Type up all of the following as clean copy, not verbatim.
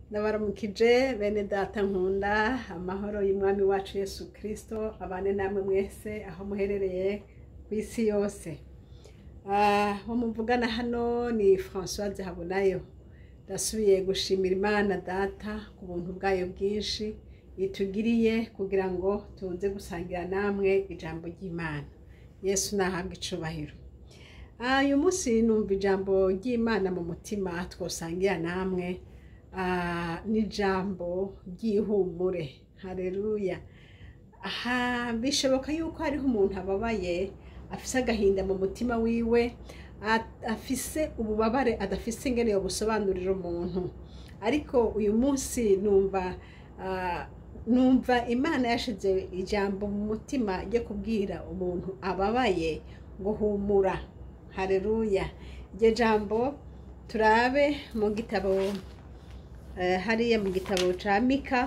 Ndabaramukije bene data nkunda amahoro y'umwami wacu Yesu Kristo abane namwe mwese aho muherereye ku isi yose. Aho muvugana hano ni Françoise Habonayo. Ndasubiye gushimira Imana data ku buntu bwayo bwinshi itugiriye kugira ngo tuze gusangira namwe ijambo ry'Imana. Yesu nahabwe icubahiro. Uyu munsi numva ijambo ry'Imana mu mutima twosangira namwe. N'ijambo ry'ihumure. Haleluya. Bishoboka yuko hariho umuntu ababaye afise agahinda mu mutima wiwe, afise ububabare adafise ingene yo gusobanurira umuntu, ariko uyu munsi numva Imana yashize ijambo mu mutima ryo kubwira umuntu ababaye ngo humura. Haleluya. Iryo jambo turabe mu gitabo hariya mu gitabo ca Mika,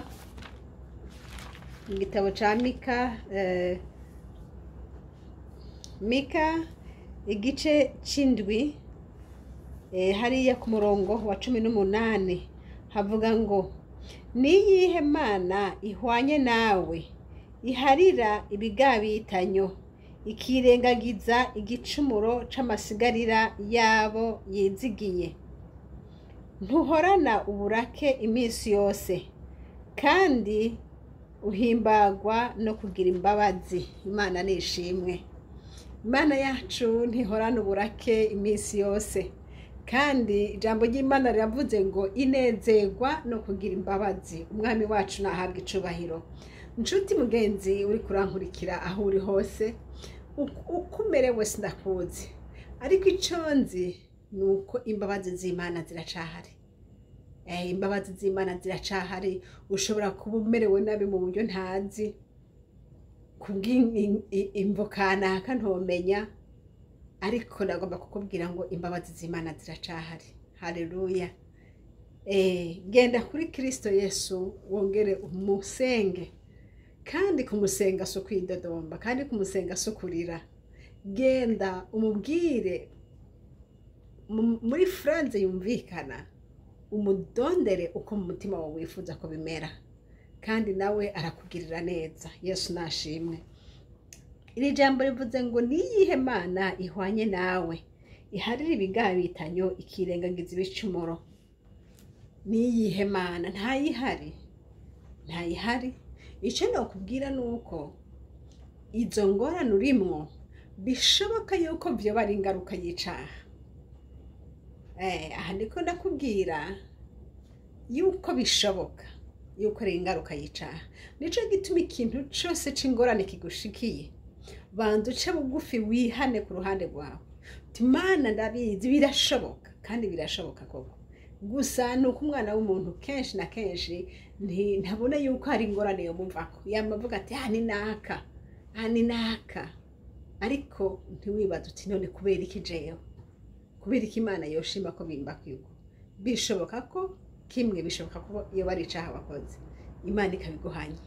Mika igice c'indwi, hariya ku murongo wa 18 havuga ngo niyihe mana ihwanye nawe iharira ibigabitanyo ikirengagiza igicumuro c'amasigarira yabo yizigiye. Ntuhorana uburake iminsi yose kandi uhimbagwa no kugira imbabazi. Imana nishimwe. Imana yacu ntihorana uburake iminsi yose, kandi ijambo ry'Imana riravuze ngo inezerwa no kugira imbabazi. Umwami wacu nahabwe icubahiro. Nshuti mugenzi uri kurankurikira aho uri hose, uko umerewe sindakuzi, ariko ico nzi nuko imbabazi z'Imana ziracahari. Imbabazi z'Imana ziracahari. Ushobora kuba umerewe nabi mu buryo ntazi, kubw'imvo kanaka ntomenya, ariko nagomba kukubwira ngo imbabazi z'Imana ziracahari. Haleluya. Genda kuri Kristo Yesu wongere umusenge, kandi kumusenga so kwidodomba, kandi kumusenga so kurira. Genda umubwire muri phrase yumvikana, umudondere uko mu mutima wawe wifuza ko bimera, kandi nawe arakugirira neza. Yesu nashimwe. Iri jambo rivuze ngo niyihe mana ihwanye nawe iharira ibigabitanyo ikirengagiza ibicumuro. Niyihe mana? Ntayihari. Ico nokubwira nuko izo ngorane urimwo bishoboka yuko vyoba ari ingaruka y'icaha. Aha ndiko ndakubwira yuko bishoboka yuko ari ingaruka y'icaha. Nico gituma ikintu cose c'ingorane kigushikiye, banza uce bugufi wihane ku ruhande rwawe. Imana ndabizi birashoboka, kandi birashoboka koko. Gusa nuko umwana w'umuntu kenshi na kenshi ntabona yuko hari ingorane yo muvako. Yamavuga ati ni naka. Ariko ntiwibaza uti none kubera iki jewe? Kubera iki Imana yoshima ko bimbakirwa? Bishoboka ko kimwe, bishoboka ko iyo bari icaha wakoze Imana ikabiguhanye.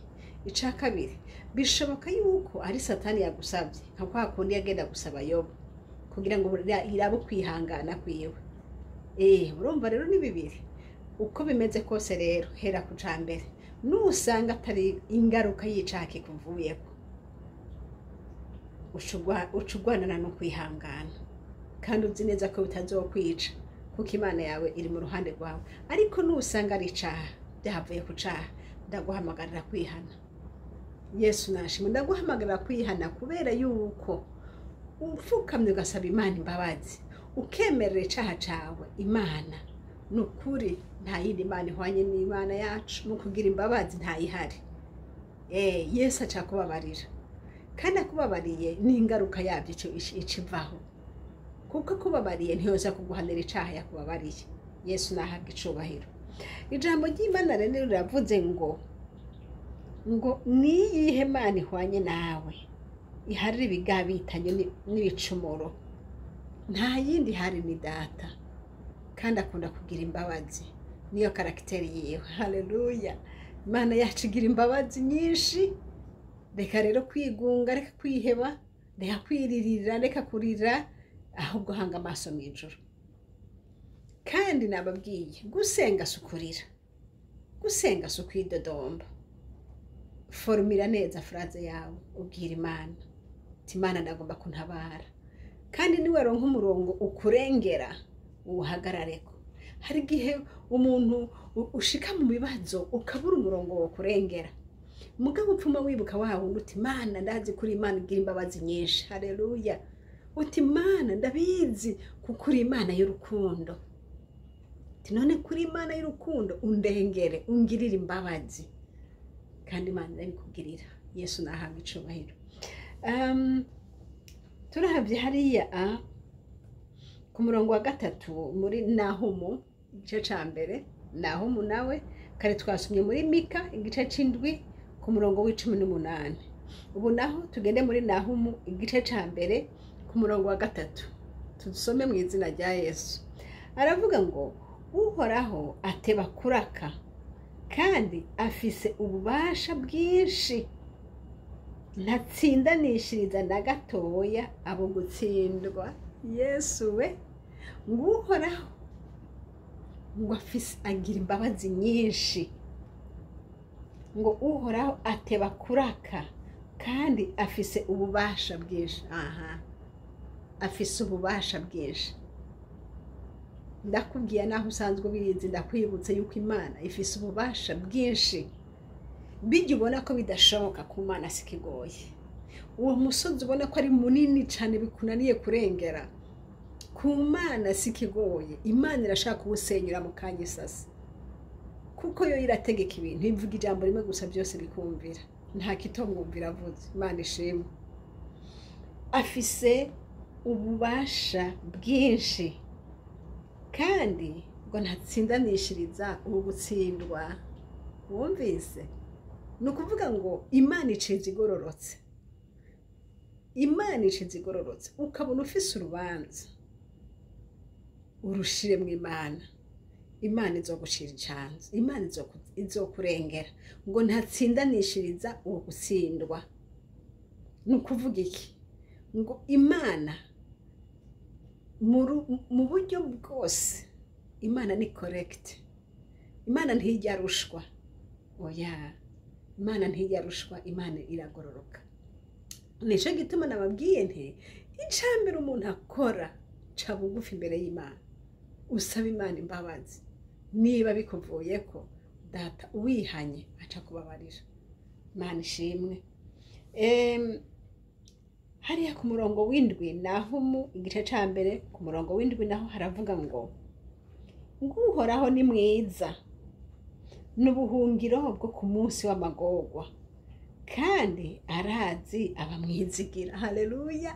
Ica kabiri, bishoboka yuko ari Satani yagusabye, nka kwa kundi yagenda gusaba Yobu kugira ngo irabe kwihangana kwiwe. Urumva rero ni bibiri. Uko bimeze kose rero, hera ku cambere. Nusanga atari ingaruka y'icaha kikuvuyeko, ucugwanana no kwihangana, kandi uzi neza ko bitazokwica kuko Imana yawe iri mu ruhande rwawe. Ariko nusanga ari icaha byavuye ku caha, ndaguhamagarira kwihana. Yesu nashimwe. Ndaguhamagarira kwihana kubera yuko upfukamye ugasaba Imana imbabazi, ukemerera icaha cawe Imana. Nukuri nta yindi Imana ihwanye n'Imana yacu mu kugira imbabazi, ntayihari. Yesu aca kubabarira, kandi akubabariye n'ingaruka yabyo icivaho, kuko akubabariye ntiyoza kuguhanira icaha yakubabariye. Yesu nahabwe icubahiro. Ijambo ry'Imana rero riravuze ngo niyihe mana ihwanye nawe iharira ibigabitanyo n'ibicumuro. Nta yindi hari ni data, kandi akunda kugira imbabazi. Niyo karakiteri yiwe. Haleluya. Imana yacu igira imbabazi nyinshi. Reka rero kwigunga, reka kwiheba, reka kwiririra, reka kurira, ahubwo hanga amaso mw'ijuru. Kandi nababwiye gusenga sukurira. gusenga si ukwidodomba. Formira neza fraze yawe ubwira Imana uti Imana ndagomba kuntabara, kandi niwaronka umurongo ukurengera uwuhagarareko. Hari igihe umuntu ushika mu bibazo ukabura umurongo wo kurengera, mugabo upfuma wibuka wa wundi uti Imana ndazi kuri Imana igira imbabazi nyinshi. Haleluya. Uti Imana ndabizi kuko uri Imana y'urukundo. None kuri Imana y'urukundo undengere, ungirire imbabazi, kandi Imana irabikugirira. Yesu nahabwa icubahiro. Turahavye hariya ku murongo wa 3 muri Nahumu igice ca mbere. Nahumu nawe kare twasomye muri Mika igice c'indwi ku murongo w'18. Ubu naho tugende muri Nahumu igice ca mbere ku murongo wa 3. Tudusome mu izina rya Yesu. Aravuga ngo Uhoraho ateba kuraka kandi afise ububasha bwinshi, ntatsindanishiriza na gatoya abo gutsindwa. Yesu we, ngo Uhoraho ngo afise agira imbabazi nyinshi, ngo Uhoraho ateba kuraka kandi afise ububasha bwinshi. Afise ububasha bwinshi. Ndakubwiye naho usanzwe ubizi, ndakwibutse yuko Imana ifise ububasha bwinshi. Bijya ubona ko bidashoboka ku Mana sikigoye. Uwo musozi ubona ko ari munini cyane bikunaniye kurengera, ku Mana sikigoye. Imana irashaka kuwusenyura mu kanya isasi, kuko yo irategeka ibintu, ivuga ijambo rimwe gusa byose bikumvira, nta kitomwumvira avuze. Imana ishimwe. Afise ububasha bwinshi kandi ngo ntatsindanishiriza ubu gutsindwa. Wumvise? Ni ukuvuga ngo Imana iciza igororotse. Imana iciza igororotse. Ukabona ufise urubanza, urushire mu Imana. Imana izogucira icanzu, Imana izokurengera, ngo ntatsindanishiriza uwo gutsindwa. Ni ukuvuga iki? Ngo Imana mu buryo bwose Imana ni correct. Imana ntijya rushwa. Oya, Imana ntijya rushwa, Imana iragororoka. Nico gituma nababwiye nti icambere umuntu akora ca bugufi imbere y'Imana, usaba Imana imbabazi. Niba bikuvuyeko data wihanye aca kubabarira. Imana ishimwe. Hariya ku murongo w'indwi Nahumu igice ca mbere ku murongo w'indwi naho haravuga ngo Uhoraho ni mwiza, n'ubuhungiro bwo ku munsi w'amagorwa, kandi arazi abamwizigira. Haleluya.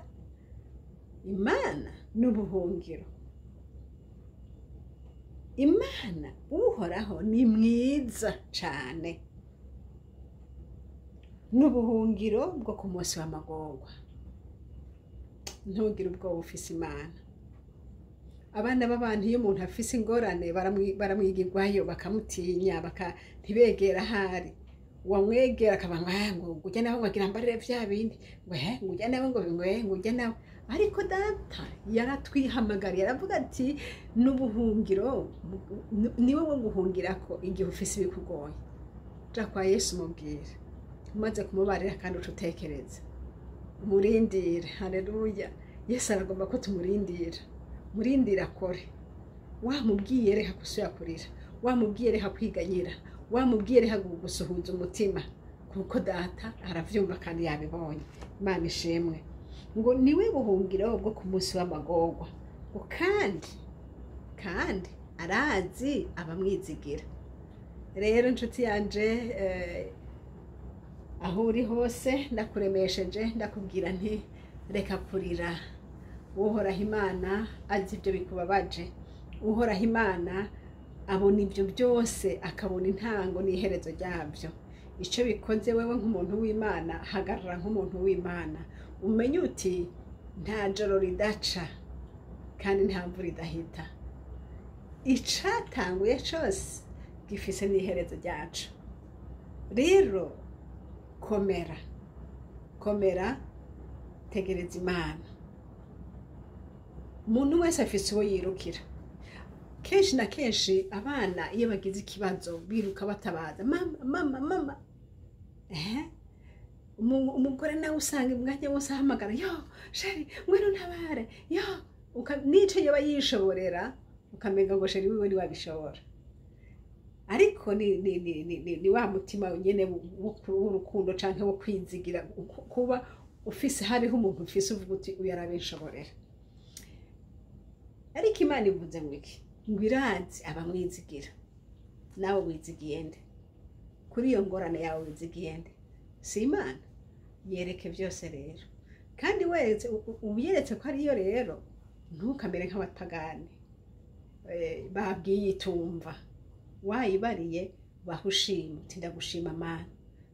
Imana n'ubuhungiro. Imana Uhoraho ni mwiza cane, n'ubuhungiro bwo ku munsi w'amagorwa. Ntugire ubwoba ufise Imana. Abana b'abantu iyo umuntu afise ingorane baramwigirwayo, bakamutinya, ntibegera ahari. Wamwegera akabanga ngo ujya nawe wagira mbarire vya bindi, ngo ujya nawe ngo ujya nawe. Ariko data yaratwihamagariye, aravuga ati n'ubuhungiro niwe wo guhungirako igihe ufise ibikugoye. Ja kwa Yesu mubwire, umaze kumubarira kandi ucutekereza, umurindire. Haleluya. Yesu aragomba ko tumurindira. Murindira akore. Wamubwiye reka gusubira kurira, wamubwiye reka kwiganyira, wamubwiye reka gusuhuza umutima, kuko data aravyumva kandi yabibonye. Imana ishimwe. Ngo niwe buhungiro bwo ku munsi w'amagorwa, ngo kandi arazi abamwizigira. Rero nshuti yanje, aho uri hose ndakuremesheje, ndakubwira nti reka kurira. Uhoraho Imana azi ibyo bikubabaje. Uhoraho Imana abona ibyo byose, akabona intango n'iherezo ryabyo. Icyo bikoze wewe nk'umuntu w'Imana, hagarara nk'umuntu w'Imana, umenye uti nta joro ridaca kandi nta mvura idahita. Icatanguye cyose gifise n'iherezo ryacu. Rero komera, tegereza Imana. Umuntu wese afise uwo yirukira. kenshi na kenshi abana iyo bagize ikibazo biruka batabaza mama umugore nawe usanga umwanya wose ahamagara yo sheri ngwino ntabare yo nico yoba yishoborera ukamenga ngo sheri wiwe wabishobora ariko ni wa mutima nyene w'urukundo canke wo kwizigira kuba ufise hariho umuntu ufise uvuga uti uyu arabishoborera. Ariko Imana ivuze ngo iki ngo irazi abamwizigira, nawe wizigiye nde kuri iyo ngorane yawe? wizigiye nde? Si Imana? Yereke byose rero, kandi weretse ubiyeretse ko ariyo rero ntukamere nk'abapagani babwiye itumva, wayibariye bahushima uti ndagushima Mana,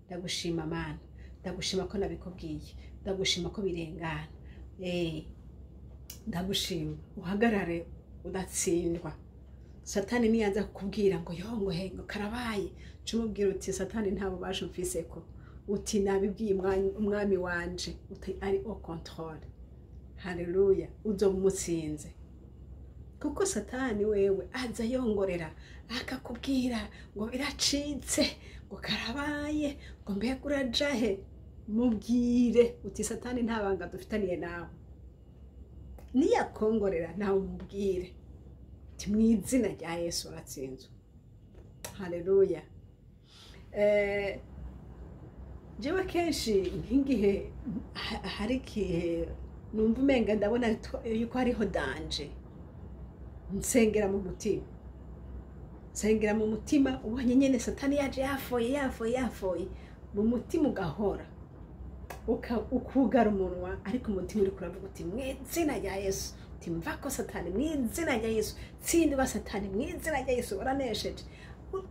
ndagushima Mana, ndagushima ko nabikubwiye, ndagushima ko birengana, ndagushima. Uhagarare udatsindwa. Satani niyanza kukubwira ngo yongo hengo karabaye, cumubwira uti Satani ntabo basho mfise ko, uti nabibwiye umwami wanje, uti ari au contrôle. Haleluya, uzomutsinze. Kuko Satani wewe aza yongorera akakubwira ngo biracitse, ngo karabaye, ngo mbega urajahe. Mubwire uti Satani ntabanga dufitaniye nawe, niyakongorera nawe umubwire uti mw'izina rya Yesu uratsinzwe. Haleluya. Jewe kenshi nk'igihe hari igihe numva umenga ndabona yuko hariho danje, nsengera mu mutima, nsengera mu mutima. Ubonye nyene Satani yaje yafoye mu mutima ugahora ukugara umunwa, ariko umutima uri kuravuga uti mw'izina rya Yesu, uti mvako Satani mw'izina rya Yesu, tsindwa Satani mw'izina rya Yesu, waranesheje.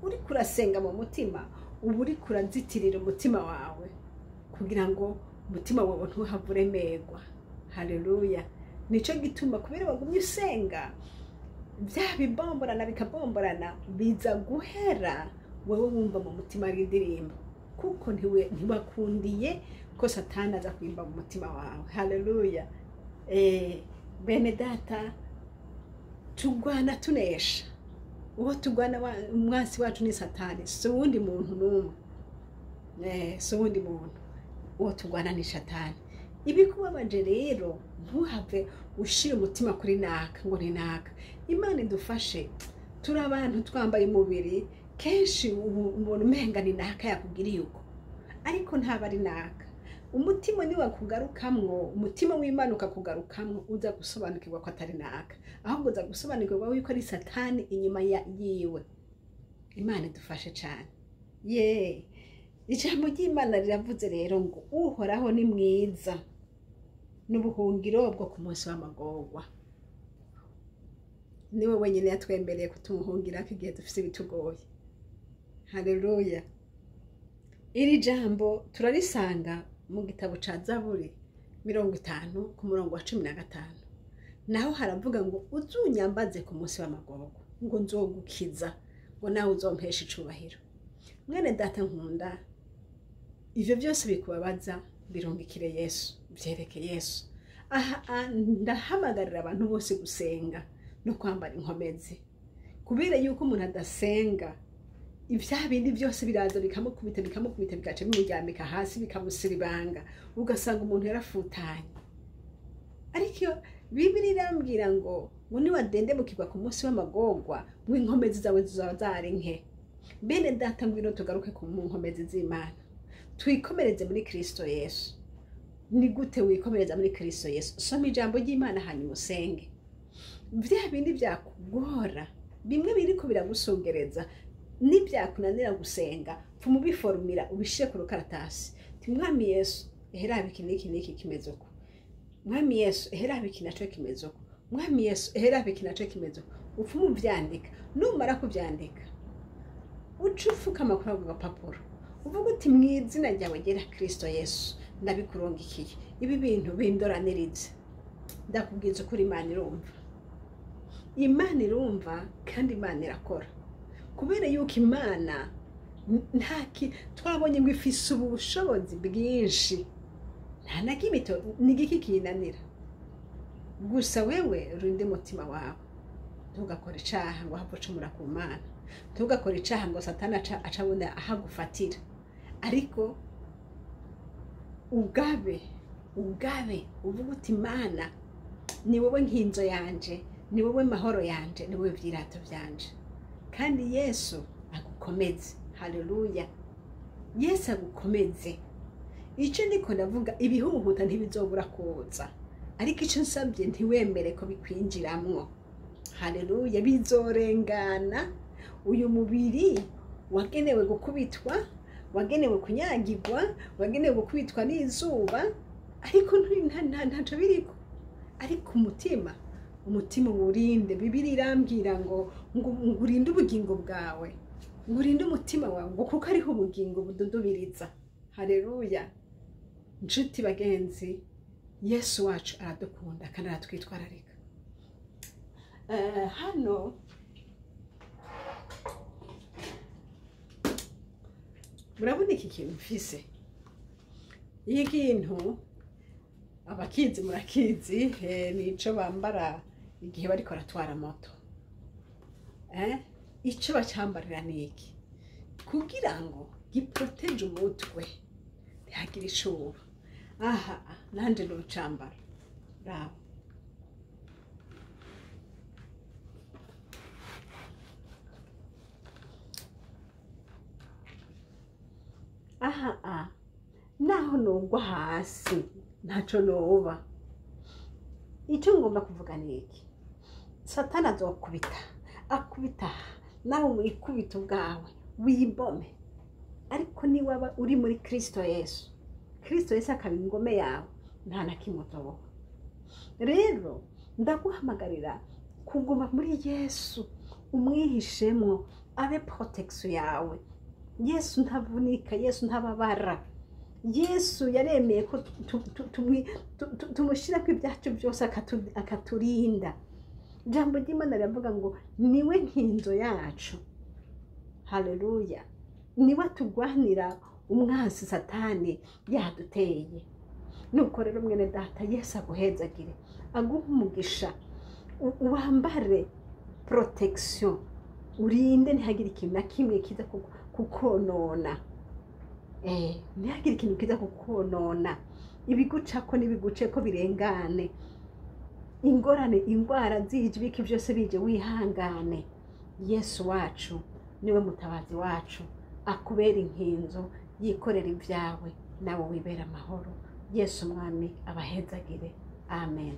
Uri kurasenga mu mutima, ubu uri kurazitirira umutima wawe kugira ngo umutima wawe ntuhavure megwa. Haleluya. Nico gituma kubera wagumye usenga, bya bibomborana bikabomborana biza guhera, wewe wumva mu mutima ari indirimbo, kuko ntiwakundiye ko Satani aza kwimba mu mutima wawe. Haleluya. Bene data, tugwana tunesha. Uwo tugwana umwasi wacu ni Satani, so wundi muntu numwe. So wundi muntu. Uwo tugwana ni Satani. Ibikubabaje rero ntuhave ushira umutima kuri naka ngo ni naka. Imana idufashe, turi abantu twambaye umubiri, kenshi umuntu umenga ni naka yakugiriye uko, ariko ntaba ari naka. Umutima ni wakugarukamwo, umutima w'Imana ukakugarukamwo, uza gusobanukirwa ko atari naka, ahubwo uza gusobanukirwa yuko ari Satani inyuma yiwe. Imana idufashe cyane. Ijambo ry'Imana riravuze rero ngo uhoraho ni mwiza, n'ubuhungiro bwo ku munsi w'amagorwa. Niwe wenyine yatwembereye kutumuhungira igihe dufise ibitugoye. Haleluya. Iri jambo turarisanga mu gitabo ca Zaburi 50 ku murongo wa 15. Naho haravuga ngo uzunyambaze ku munsi w'amagorwa, ngo nzogukiza, ngo nawe uzompesha icubahiro. Mwene data nkunda, ivyo byose bikubabaza birungikire Yesu, byereke Yesu. Ndahamagarira abantu bose gusenga no kwambara inkomezi, kubera yuko umuntu adasenga ibya bindi byose biraza bikamukubita bigaca bimuryamika hasi bikamusiribanga, ugasanga umuntu yarafutanye. Ariko Bibiliya irambwira ngo niwadendebukirwa ku munsi w'amagorwa, w'inkomezi zawe zizaba zari nke. Bene data, ngwino tugaruke ku nkomezi z'Imana, twikomereze muri Kristo Yesu. Ni gute wikomereza muri Kristo Yesu? Soma ijambo ry'Imana hanyuma usenge. Vya bindi byakugora, bimwe biriko biragusogereza, nibyakunanira gusenga, fumubiformira ubishire ku rukaratasi. Mwami Yesu, ehera iki kimeze uko. Mwami Yesu, ehera iki naco kimeze uko. Mwami Yesu, ehera iki naco kimeze uko. Ufumu vyandika, numara kuvyandika, ucufuka amakuru ku gapapuro, uvuga uti mw'izina ryawe gera Kristo Yesu, ndabikurongikiye. Ibi bintu bindoranirize. Ndakubwiza ukuri, Imana irumva. Imana irumva kandi Imana irakora. Kubera yuko Imana twabonye ngo ifise ubushobozi bwinshi, nta na kimito n'igiki kinanira. Gusa wewe urinde umutima wawe, ntugakore icaha ngo ahava ucumura ku Mana, ntugakore icaha ngo Satani acabona ahagufatira, ariko ugabe uvuga uti Mana ni wowe nkinzo yanje, ni wowe mahoro yanje, ni wowe vyirato vyanje, kandi Yesu agukomeze. Haleluya, Yesu agukomeze. Ico ndiko ndavuga, ibihuhuta ntibizobura kuza, ariko ico nsabye ntiwemere ko bikwinjiramwo. Haleluya, bizorengana. Uyu mubiri wagenewe gukubitwa, wagenewe kunyagirwa, wagenewe gukubitwa n'izuba, ariko ntaco biriko. Ariko umutima urinde. Bibiliya irambwira ngo urinde ubugingo bwawe, ngo urinde umutima wawe, ngo kuko ariho ubugingo bududubiriza. Haleluya, nshuti bagenzi, Yesu wacu aradukunda kandi aratwitwararika. Hano murabona iki kintu mfise, iyi kintu abakizi murakizi, nico bambara igihe bariko baratwara moto. Ico bacambarira niki kugira ngo giproteje umutwe ntihagire ishuba. Aha nanje ndocambara, bravo. Aha naho nogwa hasi ntaco noba. Ico ngomba kuvuga niki, Satani azokubita, akubita nawe wikubita ubwawe wibome, ariko ni waba uri muri Kristo Yesu, Kristo Yesu akaba ingome yawe, nta na kimwe uzoba. Rero ndaguhamagarira kuguma muri Yesu, umwihishemwo, abe protection yawe. Yesu ntavunika, Yesu ntababara. Yesu yaremeye ko tumushira ko ibyacu byose akaturinda. Jambo ry'Imana riravuga ngo niwe nkinzo yacu. Haleluya, niwe tugwanira umwansi Satani yaduteye. Nuko rero mwene data, Yesu aguhezagire, aguha umugisha, wambare protection, urinde ntihagire ikintu na kimwe kiza kukonona. Ntihagire ikintu kiza kukonona. Ibigucako n'ibiguceko birengane. Ingorane, ingwara zije, ibiki byose bije, wihangane. Yesu wacu niwe mutabazi wacu, akubera inkinzo, yikorera ibyawe, nawe wibera amahoro. Yesu mwami abahezagire. Amen.